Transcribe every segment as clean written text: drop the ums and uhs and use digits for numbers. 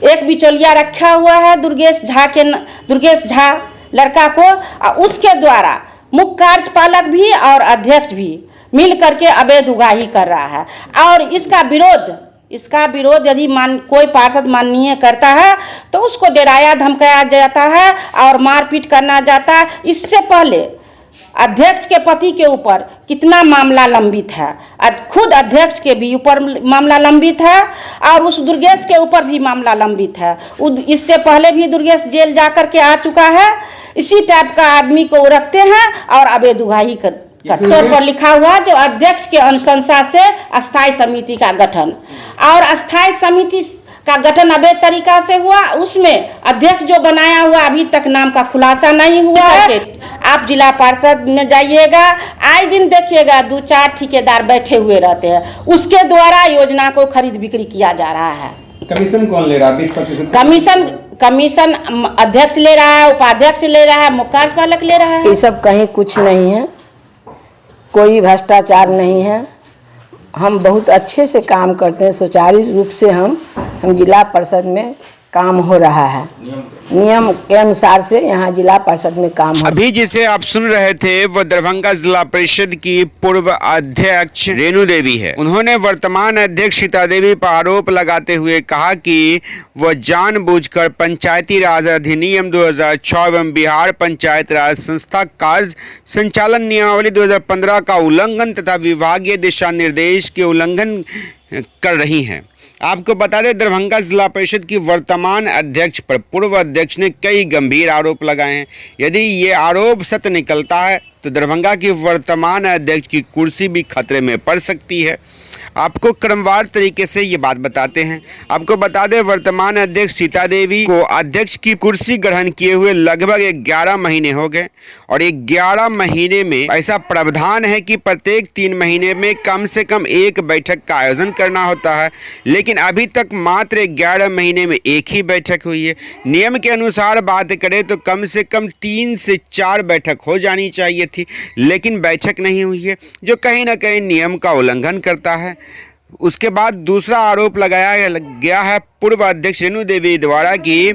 एक बिचौलिया रखा हुआ है दुर्गेश झा लड़का को, उसके द्वारा मुख्य कार्यपालक भी और अध्यक्ष भी मिल करके अवैध उगाही कर रहा है। और इसका विरोध यदि कोई पार्षद माननीय करता है तो उसको डराया धमकाया जाता है और मारपीट करना जाता है। इससे पहले अध्यक्ष के पति के ऊपर कितना मामला लंबित है, खुद अध्यक्ष के भी ऊपर मामला लंबित है और उस दुर्गेश के ऊपर भी मामला लंबित है। इससे पहले भी दुर्गेश जेल जा कर के आ चुका है। इसी टाइप का आदमी को वो रखते हैं और अवैध उगाही तौर पर लिखा हुआ जो अध्यक्ष के अनुशंसा से अस्थायी समिति का गठन, और अस्थायी समिति का गठन अवैध तरीका से हुआ। उसमें अध्यक्ष जो बनाया हुआ अभी तक नाम का खुलासा नहीं हुआ है। आप जिला पार्षद में जाइएगा, आए दिन देखिएगा 2-4 ठेकेदार बैठे हुए रहते हैं, उसके द्वारा योजना को खरीद बिक्री किया जा रहा है। कमीशन कौन ले रहा है? 20% कमीशन अध्यक्ष ले रहा है, उपाध्यक्ष ले रहा है, मुख्य कार्यपालक ले रहा है। ये सब कहीं कुछ नहीं है, कोई भ्रष्टाचार नहीं है। हम बहुत अच्छे से काम करते हैं, सुचारू रूप से हम जिला परिषद में काम हो रहा है, नियम के अनुसार से यहाँ जिला परिषद में काम हो। अभी जिसे आप सुन रहे थे वो दरभंगा जिला परिषद की पूर्व अध्यक्ष रेणु देवी है। उन्होंने वर्तमान अध्यक्ष सीता देवी पर आरोप लगाते हुए कहा कि वह जानबूझकर पंचायती राज अधिनियम 2006 एवं बिहार पंचायत राज संस्था कार्य संचालन नियमावली 2015 का उल्लंघन तथा विभागीय दिशा निर्देश के उल्लंघन कर रही हैं। आपको बता दें, दरभंगा जिला परिषद की वर्तमान अध्यक्ष पर पूर्व अध्यक्ष ने कई गंभीर आरोप लगाए हैं। यदि ये आरोप सत्य निकलता है तो दरभंगा की वर्तमान अध्यक्ष की कुर्सी भी खतरे में पड़ सकती है। आपको क्रमवार तरीके से ये बात बताते हैं। आपको बता दें, वर्तमान अध्यक्ष सीता देवी को अध्यक्ष की कुर्सी ग्रहण किए हुए लगभग 11 महीने हो गए और 11 महीने में ऐसा प्रावधान है कि प्रत्येक 3 महीने में कम से कम एक बैठक का आयोजन करना होता है, लेकिन अभी तक मात्र 11 महीने में एक ही बैठक हुई है। नियम के अनुसार बात करें तो कम से कम 3 से 4 बैठक हो जानी चाहिए थी, लेकिन बैठक नहीं हुई है, जो कहीं ना कहीं नियम का उल्लंघन करता है। उसके बाद दूसरा आरोप लगाया गया है पूर्व अध्यक्ष रेणु देवी द्वारा कि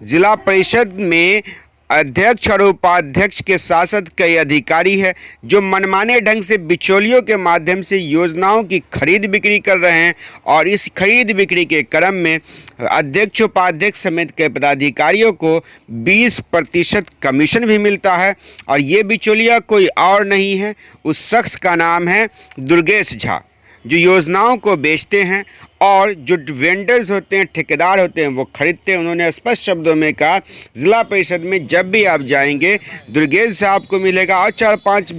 जिला परिषद में अध्यक्ष और उपाध्यक्ष के साथ साथ कई अधिकारी हैं जो मनमाने ढंग से बिचौलियों के माध्यम से योजनाओं की खरीद बिक्री कर रहे हैं, और इस खरीद बिक्री के क्रम में अध्यक्ष उपाध्यक्ष समेत कई पदाधिकारियों को 20% कमीशन भी मिलता है। और ये बिचौलिया कोई और नहीं है, उस शख्स का नाम है दुर्गेश झा, जो योजनाओं को बेचते हैं और जो वेंडर्स होते हैं, ठेकेदार होते हैं, वो खरीदते हैं। उन्होंने स्पष्ट शब्दों में कहा, जिला परिषद में जब भी आप जाएंगे दुर्गेश साहब को मिलेगा और 4-5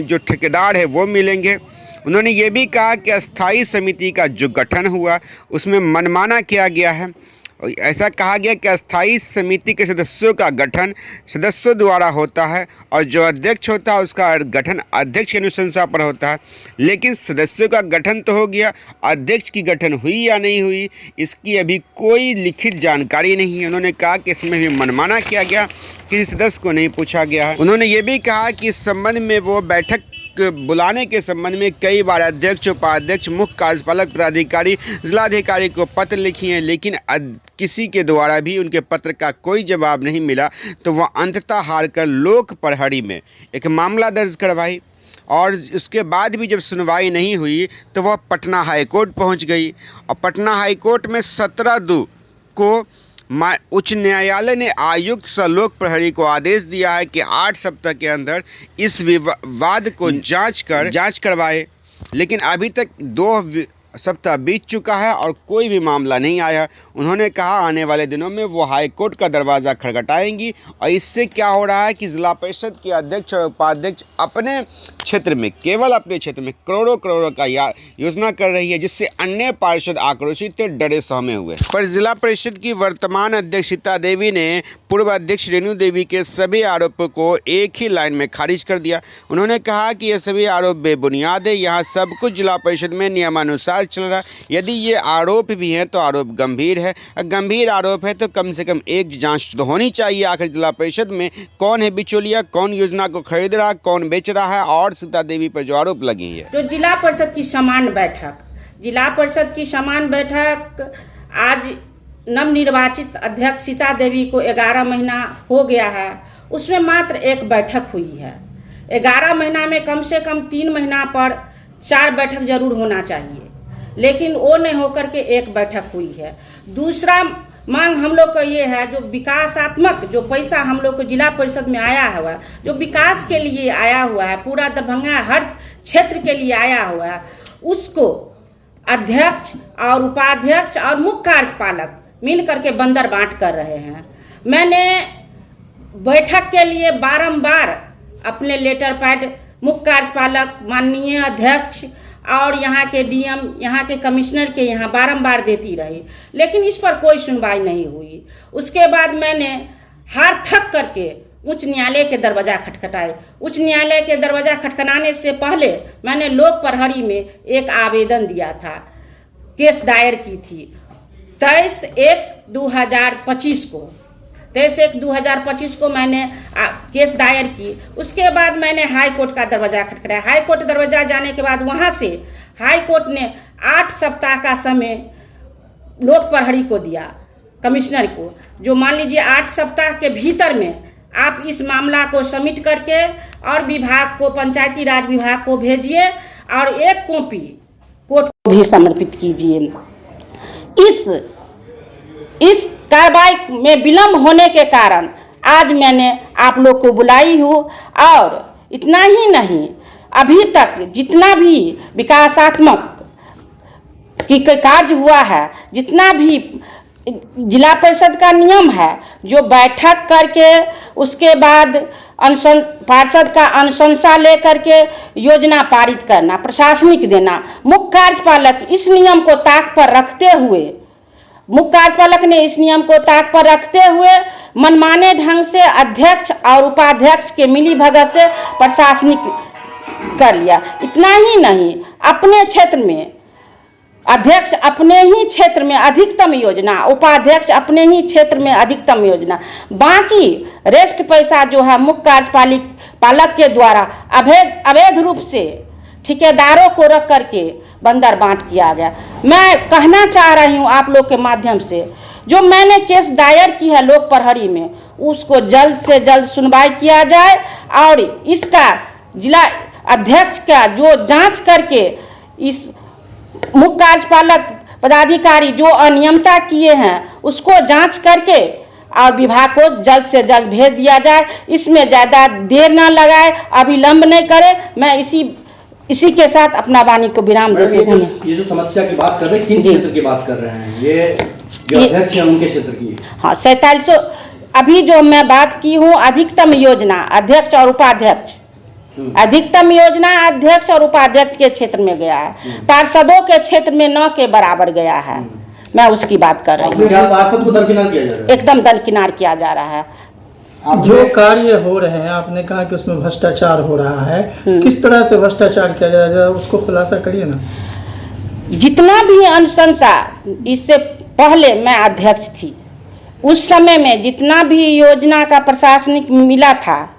जो ठेकेदार है वो मिलेंगे। उन्होंने ये भी कहा कि अस्थायी समिति का जो गठन हुआ उसमें मनमाना किया गया है। ऐसा कहा गया कि अस्थायी समिति के सदस्यों का गठन सदस्यों द्वारा होता है और जो अध्यक्ष होता है उसका गठन अध्यक्ष की अनुशंसा पर होता है। लेकिन सदस्यों का गठन तो हो गया, अध्यक्ष की गठन हुई या नहीं हुई इसकी अभी कोई लिखित जानकारी नहीं है। उन्होंने कहा कि इसमें भी मनमाना किया गया, किसी सदस्य को नहीं पूछा गया है। उन्होंने ये भी कहा कि इस संबंध में वो बैठक बुलाने के संबंध में कई बार अध्यक्ष उपाध्यक्ष मुख्य कार्यपालक पदाधिकारी जिलाधिकारी को पत्र लिखी हैं, लेकिन किसी के द्वारा भी उनके पत्र का कोई जवाब नहीं मिला, तो वह अंततः हार कर लोक प्रहरी में एक मामला दर्ज करवाई। और उसके बाद भी जब सुनवाई नहीं हुई तो वह पटना हाई कोर्ट पहुँच गई और पटना हाई कोर्ट में 17/2 को उच्च न्यायालय ने आयुक्त सह लोक प्रहरी को आदेश दिया है कि 8 सप्ताह के अंदर इस विवाद को जांच करवाए। लेकिन अभी तक 2 सप्ताह बीत चुका है और कोई भी मामला नहीं आया। उन्होंने कहा आने वाले दिनों में वो हाई कोर्ट का दरवाज़ा खटखटाएंगी। और इससे क्या हो रहा है कि जिला परिषद के अध्यक्ष और उपाध्यक्ष अपने क्षेत्र में, केवल अपने क्षेत्र में करोड़ों का योजना कर रही है, जिससे अन्य पार्षद आक्रोशित थे, डरे सहमे हुए। पर जिला परिषद की वर्तमान अध्यक्ष सीता देवी ने पूर्व अध्यक्ष रेणु देवी के सभी आरोपों को एक ही लाइन में खारिज कर दिया। उन्होंने कहा कि ये सभी आरोप बेबुनियाद है, यहाँ सब कुछ जिला परिषद में नियमानुसार चल रहा। यदि ये आरोप भी हैं तो आरोप गंभीर है, गंभीर आरोप है तो कम से कम एक जांच तो होनी चाहिए। आखिर जिला परिषद में कौन है बिचौलिया, कौन योजना को खरीद रहा, कौन बेच रहा है, और सीता देवी पर जो आरोप लगी है। तो जिला परिषद की समान बैठक आज नवनिर्वाचित अध्यक्ष सीता देवी को 11 महीना हो गया है, उसमें मात्र एक बैठक हुई है। 11 महीना में कम से कम 3 महीना पर 4 बैठक जरूर होना चाहिए, लेकिन वो नहीं होकर के एक बैठक हुई है। दूसरा मांग हम लोग का ये है, जो विकासात्मक जो पैसा हम लोग को जिला परिषद में आया हुआ है, जो विकास के लिए आया हुआ है, पूरा दरभंगा हर क्षेत्र के लिए आया हुआ है, उसको अध्यक्ष और उपाध्यक्ष और मुख्य कार्यपालक मिल करके बंदर बांट कर रहे हैं। मैंने बैठक के लिए बारंबार अपने लेटर पैड मुख्य कार्यपालक, माननीय अध्यक्ष और यहाँ के डीएम, यहाँ के कमिश्नर के यहाँ बारंबार देती रही, लेकिन इस पर कोई सुनवाई नहीं हुई। उसके बाद मैंने हार थक करके उच्च न्यायालय के दरवाजा खटखटाए। उच्च न्यायालय के दरवाजा खटखटाने से पहले मैंने लोक प्रहरी में एक आवेदन दिया था, केस दायर की थी 23/1/2025 को। 23/1/2025 को मैंने केस दायर की। उसके बाद मैंने हाई कोर्ट का दरवाजा खटखटाया। हाई कोर्ट दरवाजा जाने के बाद वहां से हाई कोर्ट ने 8 सप्ताह का समय लोक प्रहरी को दिया, कमिश्नर को, जो मान लीजिए 8 सप्ताह के भीतर में आप इस मामला को सबमिट करके और विभाग को, पंचायती राज विभाग को भेजिए और एक कॉपी कोर्ट को भी समर्पित कीजिए। इस कार्रवाई में विलंब होने के कारण आज मैंने आप लोग को बुलाई हूँ। और इतना ही नहीं, अभी तक जितना भी विकासात्मक की कार्य हुआ है, जितना भी जिला परिषद का नियम है, जो बैठक करके उसके बाद पार्षद का अनुशंसा लेकर के योजना पारित करना, प्रशासनिक देना, मुख्य कार्यपालक इस नियम को ताक पर रखते हुए, मुख्य कार्यपालक ने इस नियम को ताक पर रखते हुए मनमाने ढंग से अध्यक्ष और उपाध्यक्ष के मिली भगत से प्रशासनिक कर लिया। इतना ही नहीं, अपने क्षेत्र में अध्यक्ष अपने ही क्षेत्र में अधिकतम योजना, उपाध्यक्ष अपने ही क्षेत्र में अधिकतम योजना, बाकी रेस्ट पैसा जो है मुख्य कार्यपालक के द्वारा अवैध रूप से ठेकेदारों को रख करके बंदर बांट किया गया। मैं कहना चाह रही हूं आप लोग के माध्यम से, जो मैंने केस दायर की है लोक प्रहरी में, उसको जल्द से जल्द सुनवाई किया जाए और इसका जिला अध्यक्ष का जो जांच करके इस मुख्य कार्यपालक पदाधिकारी जो अनियमितता किए हैं उसको जांच करके और विभाग को जल्द से जल्द भेज दिया जाए। इसमें ज़्यादा देर ना लगाए, अविलंब नहीं करे। मैं इसी के साथ अपना वाणी को विराम देते हैं। ये जो समस्या की बात कर रहे हैं, किन क्षेत्र की बात कर रहे हैं? ये जो अध्यक्ष हैं उनके क्षेत्र की? हाँ, 4700 अभी जो मैं बात की हूँ, अधिकतम योजना अध्यक्ष और उपाध्यक्ष, अधिकतम योजना अध्यक्ष और उपाध्यक्ष के क्षेत्र में गया है, पार्षदों के क्षेत्र में 9 के बराबर गया है। मैं उसकी बात कर रही हूँ। पार्षद को दरकिनार किया जा रहा है? एकदम दरकिनार किया जा रहा है। जो कार्य हो रहे हैं, आपने कहा कि उसमें भ्रष्टाचार हो रहा है, किस तरह से भ्रष्टाचार किया जा रहा है, उसको खुलासा करिए ना। जितना भी अनुशंसा, इससे पहले मैं अध्यक्ष थी, उस समय में जितना भी योजना का प्रशासनिक मिला था,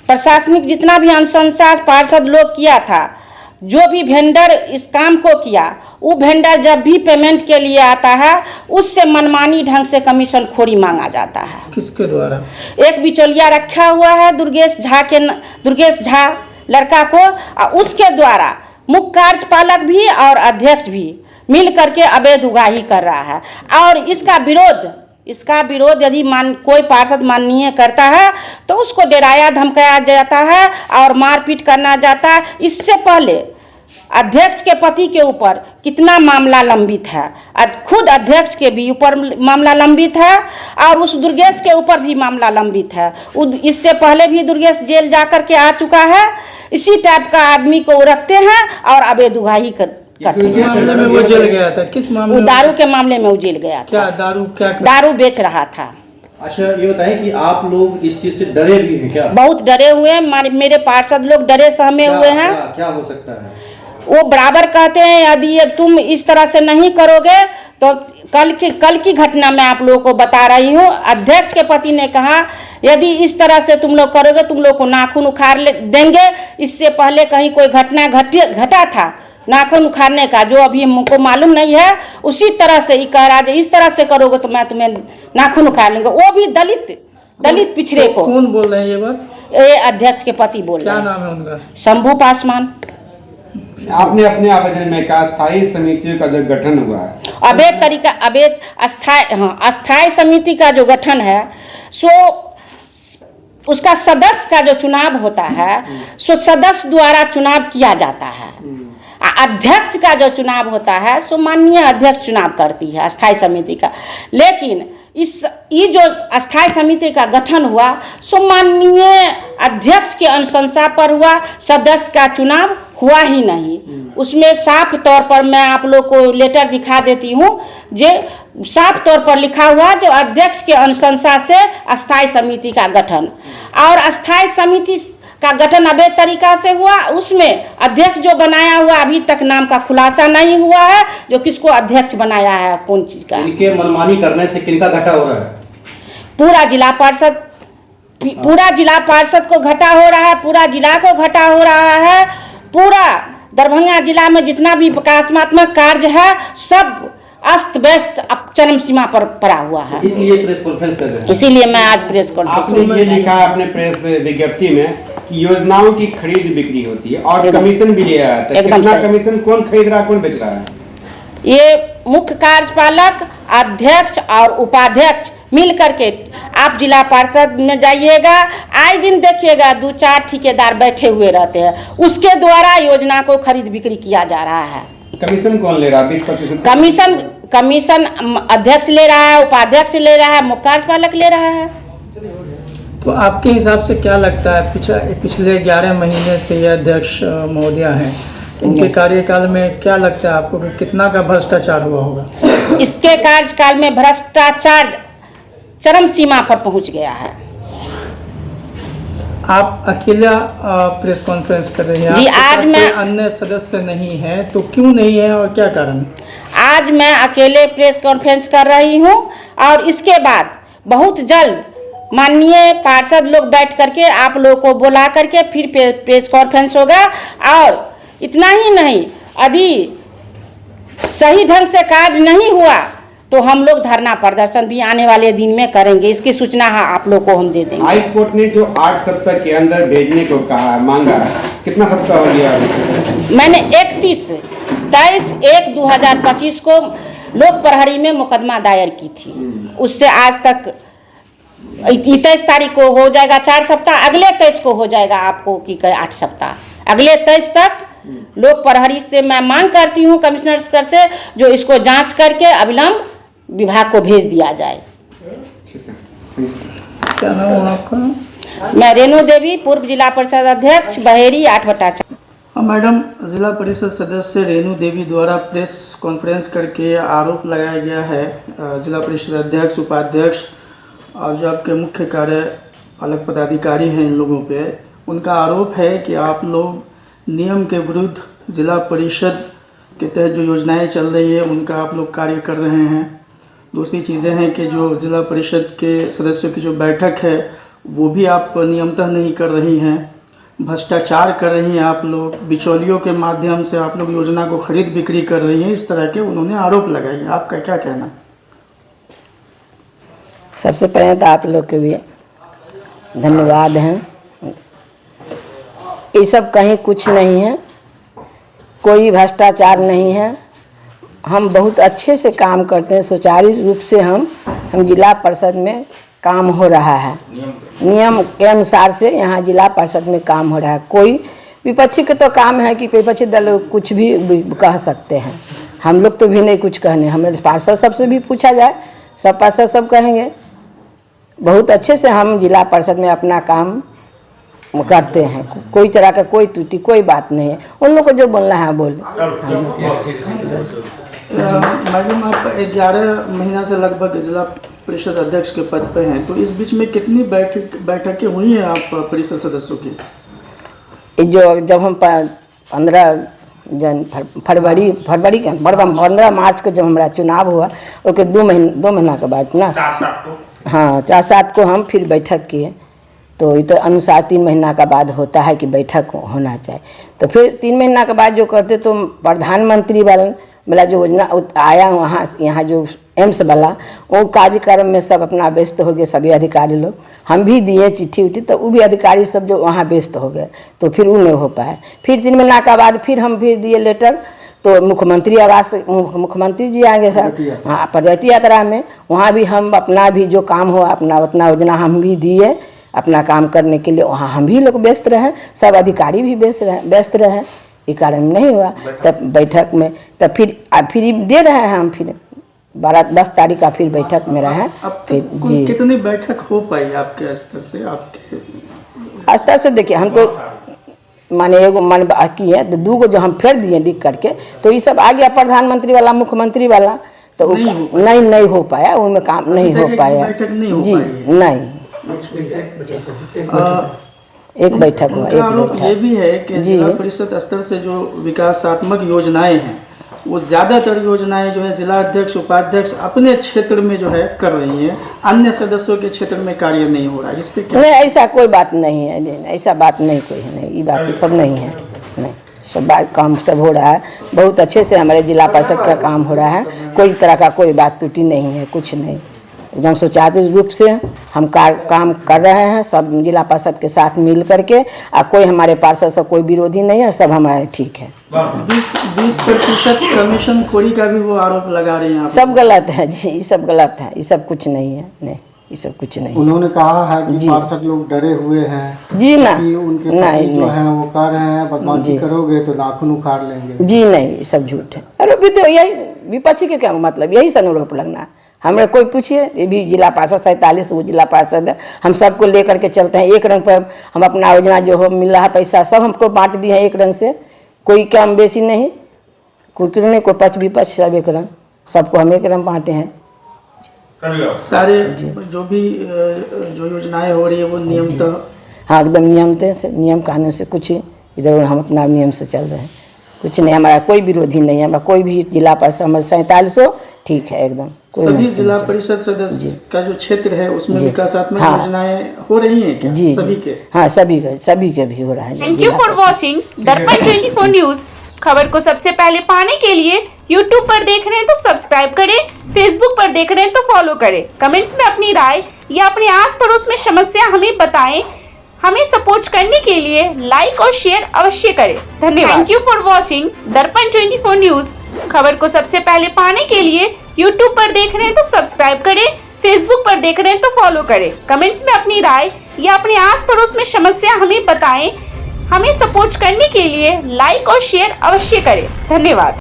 प्रशासनिक जितना भी अनुशंसा पार्षद लोग किया था, जो भी वेंडर इस काम को किया, वो वेंडर जब भी पेमेंट के लिए आता है उससे मनमानी ढंग से कमीशन खोरी मांगा जाता है। किसके द्वारा? एक बिचौलिया रखा हुआ है दुर्गेश झा लड़का को, और उसके द्वारा मुख्य कार्यपालक भी और अध्यक्ष भी मिल करके अवैध उगाही कर रहा है। और इसका विरोध यदि कोई पार्षद माननीय करता है तो उसको डराया धमकाया जाता है और मारपीट करना जाता है। इससे पहले अध्यक्ष के पति के ऊपर कितना मामला लंबित है, खुद अध्यक्ष के भी ऊपर मामला लंबित है और उस दुर्गेश के ऊपर भी मामला लंबित है। इससे पहले भी दुर्गेश जेल जाकर के आ चुका है। इसी टाइप का आदमी को रखते हैं और अवैध उगाही करते किस मामले में वो जेल गया था? किस मामले में? दारू के मामले में वो जेल गया था। क्या दारू बेच रहा था। अच्छा, ये बताएं कि आप लोग इस चीज से डरे भी हैं क्या? बहुत डरे हुए हैं, मेरे पार्षद लोग डरे सहमे हुए हैं। क्या हो सकता है? वो बराबर कहते हैं यदि तुम इस तरह से नहीं करोगे तो कल की घटना मैं आप लोगों को बता रही हूँ। अध्यक्ष के पति ने कहा यदि इस तरह से तुम लोग करोगे तुम लोग को नाखून उखाड़ देंगे। इससे पहले कहीं कोई घटना घटा था नाखून उखाड़ने का, जो अभी हमको मालूम नहीं है उसी तरह से ही कह रहा है, इस तरह से करोगे तो मैं तुम्हें नाखून उखाड़ लूंगा। वो भी दलित पिछड़े को। कौन बोल रहे हैं ये बात? ये अध्यक्ष के पति बोल रहे क्या हैं। नाम है उनका? शंभू पासवान। आपने अपने आवेदन में कहा स्थायी समितियों का जो गठन हुआ है, अस्थायी समिति का जो गठन है सो उसका सदस्य का जो चुनाव होता है सो सदस्य द्वारा चुनाव किया जाता है। अध्यक्ष का जो चुनाव होता है सो माननीय अध्यक्ष चुनाव करती है अस्थायी समिति का। लेकिन ये जो अस्थायी समिति का गठन हुआ सो माननीय अध्यक्ष के अनुशंसा पर हुआ, सदस्य का चुनाव हुआ ही नहीं। उसमें साफ तौर पर मैं आप लोग को लेटर दिखा देती हूँ, जो साफ तौर पर लिखा हुआ जो अध्यक्ष के अनुशंसा से अस्थायी समिति का गठन, और अस्थायी समिति का गठन अवैध तरीका से हुआ। उसमें अध्यक्ष जो बनाया हुआ अभी तक नाम का खुलासा नहीं हुआ है, जो किसको अध्यक्ष बनाया है, कौन चीज का। इनके मनमानी करने से किनका घाटा हो रहा है? पूरा जिला पार्षद को घाटा हो रहा है, पूरा जिला को घाटा हो रहा है। पूरा दरभंगा जिला में जितना भी विकासात्मक कार्य है सब अस्त व्यस्त अब चरम सीमा पर पड़ा हुआ है। इसलिए प्रेस कॉन्फ्रेंस कर रहे हैं। इसीलिए मैं आज प्रेस कॉन्फ्रेंस। आपने ये लिखा है अपने प्रेस विज्ञप्ति में कि योजनाओं की खरीद बिक्री होती है और कमीशन भी लिया जाता है। एकदम कितना सही। कमीशन कौन खरीद रहा है, कौन बेच रहा है? ये मुख्य कार्यपालक, अध्यक्ष और उपाध्यक्ष मिल करके, आप जिला पार्षद में जाइएगा, आए दिन देखिएगा 2-4 ठेकेदार बैठे हुए रहते हैं, उसके द्वारा योजना को खरीद बिक्री किया जा रहा है। कमीशन कौन ले रहा है? 20% कमीशन अध्यक्ष ले रहा है, उपाध्यक्ष ले रहा है, मुख्य कार्यपालक ले रहा है। तो आपके हिसाब से क्या लगता है पिछले 11 महीने से ये अध्यक्ष महोदया हैं, इनके कार्यकाल में क्या लगता है आपको कि कितना का भ्रष्टाचार हुआ होगा? इसके कार्यकाल में भ्रष्टाचार चरम सीमा पर पहुंच गया है। आप अकेला प्रेस कॉन्फ्रेंस कर रही हैं जी, आपके आज साथ मैं कोई अन्य सदस्य नहीं है, तो क्यों नहीं है और क्या कारण? आज मैं अकेले प्रेस कॉन्फ्रेंस कर रही हूं, और इसके बाद बहुत जल्द माननीय पार्षद लोग बैठ करके आप लोगों को बुला करके फिर प्रेस कॉन्फ्रेंस होगा। और इतना ही नहीं, यदि सही ढंग से कार्य नहीं हुआ तो हम लोग धरना प्रदर्शन भी आने वाले दिन में करेंगे। इसकी सूचना आप लोग को हम दे देंगे। हाई कोर्ट ने जो 8 सप्ताह के अंदर भेजने को कहा, मांगा, कितना सप्ताह हो गया? मैंने 23/1/2025 को लोक प्रहरी में मुकदमा दायर की थी। उससे आज तक 23 तारीख को हो जाएगा 4 सप्ताह, अगले 23 को हो जाएगा आपको कि 8 सप्ताह। अगले 23 तक लोक प्रहरी से मैं मांग करती हूँ कमिश्नर सर से, जो इसको जांच करके अविलंब विभाग को भेज दिया जाए। क्या नाम है आपका? मैं रेणु देवी, पूर्व जिला परिषद अध्यक्ष, बहेरी 8/4। मैडम, जिला परिषद सदस्य रेणु देवी द्वारा प्रेस कॉन्फ्रेंस करके आरोप लगाया गया है जिला परिषद अध्यक्ष, उपाध्यक्ष और जो आपके मुख्य कार्यपालक पदाधिकारी हैं इन लोगों पे, उनका आरोप है कि आप लोग नियम के विरुद्ध जिला परिषद के तहत जो योजनाएं चल रही है उनका आप लोग कार्य कर रहे हैं। दूसरी चीज़ें हैं कि जो जिला परिषद के सदस्यों की जो बैठक है वो भी आप नियमतः नहीं कर रही हैं, भ्रष्टाचार कर रही हैं आप लोग, बिचौलियों के माध्यम से आप लोग योजना को खरीद बिक्री कर रही हैं, इस तरह के उन्होंने आरोप लगाए हैं। आपका क्या कहना? सबसे पहले तो आप लोग के भी धन्यवाद हैं। ये सब कहीं कुछ नहीं है, कोई भ्रष्टाचार नहीं है। हम बहुत अच्छे से काम करते हैं, सुचारू रूप से हम जिला परिषद में काम हो रहा है, नियम के अनुसार से यहाँ जिला परिषद में काम हो रहा है। कोई विपक्षी के तो काम है कि विपक्षी दल कुछ भी कह सकते हैं, हम लोग तो भी नहीं कुछ कहने। हमें पार्षद सबसे भी पूछा जाए, सब पार्षद सब कहेंगे। बहुत अच्छे से हम जिला परिषद में अपना काम करते हैं, कोई तरह का कोई त्रुटि कोई बात नहीं है। उन लोग को जो बोलना है बोले। मैडम, आप 11 महीना से लगभग जिला परिषद अध्यक्ष के पद पे हैं, तो इस बीच में कितनी बैठकें हुई हैं आप परिषद सदस्यों की? जब हम 15 मार्च को जब हमारा चुनाव हुआ, ओके 2 महीना के बाद ना, हाँ 4-7 को हम फिर बैठक किए। तो इस अनुसार 3 महीना का बाद होता है कि बैठक होना चाहिए। तो फिर 3 महीना के बाद जो करते तो प्रधानमंत्री वाला जो योजना आया वहाँ यहाँ जो एम्स वाला वो कार्यक्रम में सब अपना व्यस्त हो गए सभी अधिकारी लोग। हम भी दिए चिट्ठी उठी तो वो भी अधिकारी सब जो वहाँ व्यस्त हो गए तो फिर वो नहीं हो पाया। फिर 3 महीना का बाद फिर हम फिर दिए लेटर तो मुख्यमंत्री आवास मुख्यमंत्री जी आएंगे सर हाँ पदयात्रा यात्रा में वहाँ भी हम अपना भी जो काम हो अपना उतना योजना हम भी दिए अपना काम करने के लिए। वहाँ हम भी लोग व्यस्त रहे सब अधिकारी भी व्यस्त रहे ये कारण नहीं हुआ। तब बैठक में तब फिर दे रहे हैं हम फिर 10 तारीख का फिर बैठक में रहे फिर जी। कितनी बैठक हो पाई आपके स्तर से? आपके स्तर से देखिए हम तो माने एगो मन बाकी है तो 2 जो हम फेर दिए लिख करके तो ये सब आ गया प्रधानमंत्री वाला मुख्यमंत्री वाला तो नहीं हो पाया उनमें काम नहीं हो पाया जी नहीं। एक बैठक हुआ एक बैठक। ये भी है कि जिला परिषद स्तर से जो विकासात्मक योजनाएं हैं वो ज़्यादातर योजनाएं जो है जिला अध्यक्ष उपाध्यक्ष अपने क्षेत्र में जो है कर रही हैं, अन्य सदस्यों के क्षेत्र में कार्य नहीं हो रहा है। इस पे क्या? नहीं ऐसा कोई बात नहीं है ऐसा बात नहीं कोई है नहीं ये बात सब नहीं है नहीं सब बात काम सब हो रहा है बहुत अच्छे से हमारे जिला परिषद का काम हो रहा है। कोई तरह का कोई बात त्रुटि नहीं है कुछ नहीं एकदम सुचारू रूप से हम काम कर रहे हैं सब जिला परिषद के साथ मिल करके। और कोई हमारे पार्षद से कोई विरोधी नहीं है सब हमारे ठीक है। 20% कमीशन खोरी का भी वो आरोप लगा रहे हैं। सब गलत है जी ये सब गलत है ये सब कुछ नहीं है नहीं ये सब कुछ नहीं। उन्होंने कहा है कि पार्षद लोग डरे हुए हैं जी ना कि उनके पति जो हैं वो कह रहे हैं बदमाशी करोगे तो नाखून उखाड़ लेंगे जी नहीं ये सब झूठ है। अरे यही विपक्षी के क्या मतलब यही सनुरूप लगना है। हमें कोई पूछिए ये भी जिला पार्षद 47 वो जिला पार्षद है हम सबको लेकर के चलते हैं एक रंग पर हम अपना योजना जो हो मिल रहा है पैसा सब हमको बांट दिए हैं एक रंग से कोई कम बेसी नहीं कोई क्यों नहीं कोई पक्ष विपक्ष सब एक रंग सबको हम एक रंग बांटे हैं। सारे जो भी जो योजनाएं हो रही है वो नियम तो हाँ एकदम नियम कानून से कुछ इधर हम अपना नियम से चल रहे हैं कुछ नहीं हमारा कोई विरोधी नहीं है हमारा कोई भी जिला परिषद हमारे 47 ठीक है एकदम। सभी जिला परिषद सदस्य का जो क्षेत्र है उसमें विकासात्मक योजनाएं हो रही हैं क्या? जी सभी के हाँ सभी के भी हो रहा है। थैंक यू फॉर वॉचिंग दर्पण 24 न्यूज। खबर को सबसे पहले पाने के लिए YouTube पर देख रहे हैं तो सब्सक्राइब करें, Facebook पर देख रहे हैं तो फॉलो करें। कमेंट्स में अपनी राय या अपने आस पड़ोस में समस्या हमें बताएं। हमें सपोर्ट करने के लिए लाइक और शेयर अवश्य करें। धन्यवाद। थैंक यू फॉर वॉचिंग दर्पण 24 न्यूज। खबर को सबसे पहले पाने के लिए YouTube पर देख रहे हैं तो सब्सक्राइब करें, Facebook पर देख रहे हैं तो फॉलो करें। कमेंट्स में अपनी राय या अपने आस पड़ोस में समस्या हमें बताएं। हमें सपोर्ट करने के लिए लाइक और शेयर अवश्य करें। धन्यवाद।